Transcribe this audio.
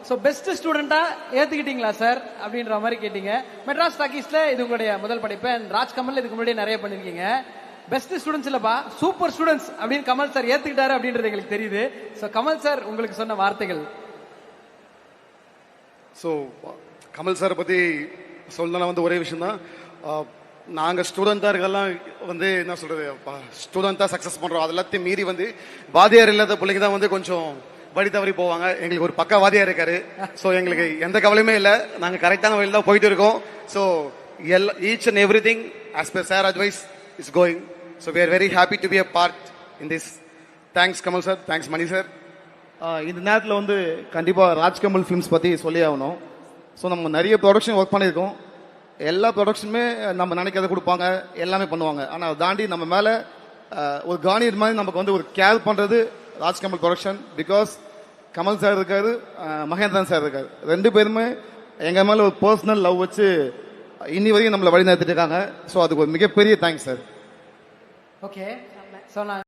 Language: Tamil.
ஸோ பெஸ்ட் ஸ்டூடெண்டா ஏத்துக்கிட்டீங்களா சார் அப்படின்ற மாதிரி கேட்டீங்க. மெட்ராஸ் டாக்கீஸ்ல இது உங்களுடைய முதல் படைப்பு. ராஜ்கமல் இதுக்கு முன்னாடி நிறைய பண்ணிருக்கீங்க. பெஸ்ட் ஸ்டூடெண்ட்ஸ் இல்லப்பா, சூப்பர் ஸ்டூடெண்ட்ஸ் அப்படின்னு கமல் சார் ஏத்துக்கிட்டாரு அப்படின்றது எங்களுக்கு தெரியுது. ஸோ கமல் சார் உங்களுக்கு சொன்ன வார்த்தைகள். ஸோ கமல் சாரை பற்றி சொல்லணும்னா வந்து ஒரே விஷயம் தான். நாங்கள் ஸ்டூடெண்ட்டாக இருக்கலாம் வந்து என்ன சொல்கிறது, ஸ்டூடெண்ட்டாக சக்ஸஸ் பண்ணுறோம். அது எல்லாத்தையும் மீறி வந்து வாதியார் இல்லாத பிள்ளைங்க தான் வந்து கொஞ்சம் வழி தவறி போவாங்க. எங்களுக்கு ஒரு பக்கா வாதியார் இருக்காரு. ஸோ எங்களுக்கு எந்த கவலையுமே இல்லை, நாங்கள் கரெக்டான வழியில் தான் போயிட்டு இருக்கோம். So each and every thing as per sir advice is going. So we are very happy to be a part in this. Thanks Kamal sir, thanks Mani sir. இந்த நேரத்தில் வந்து கண்டிப்பாக ராஜ்கமல் ஃபிலிம்ஸ் பற்றி சொல்லி ஆகணும். ஸோ நம்ம நிறைய ப்ரொடக்ஷன் ஒர்க் பண்ணியிருக்கோம். எல்லா ப்ரொடக்ஷனுமே நம்ம நினைக்கிறத கொடுப்பாங்க, எல்லாமே பண்ணுவாங்க. ஆனால் அதை தாண்டி நம்ம மேலே ஒரு கார்னியர் மாதிரி நமக்கு வந்து ஒரு கேர் பண்ணுறது Rajkamal production. Because Kamal sir இருக்காரு, மகேந்திரன் சார் இருக்காரு. ரெண்டு பேருமே எங்கள் மேலே ஒரு பர்சனல் லவ் வச்சு இன்னி வரைக்கும் நம்மளை வழி நடத்திட்டு இருக்காங்க. ஸோ அதுக்கு ஒரு மிகப்பெரிய தேங்க்ஸ் சார். ஓகே, ஸோ நான்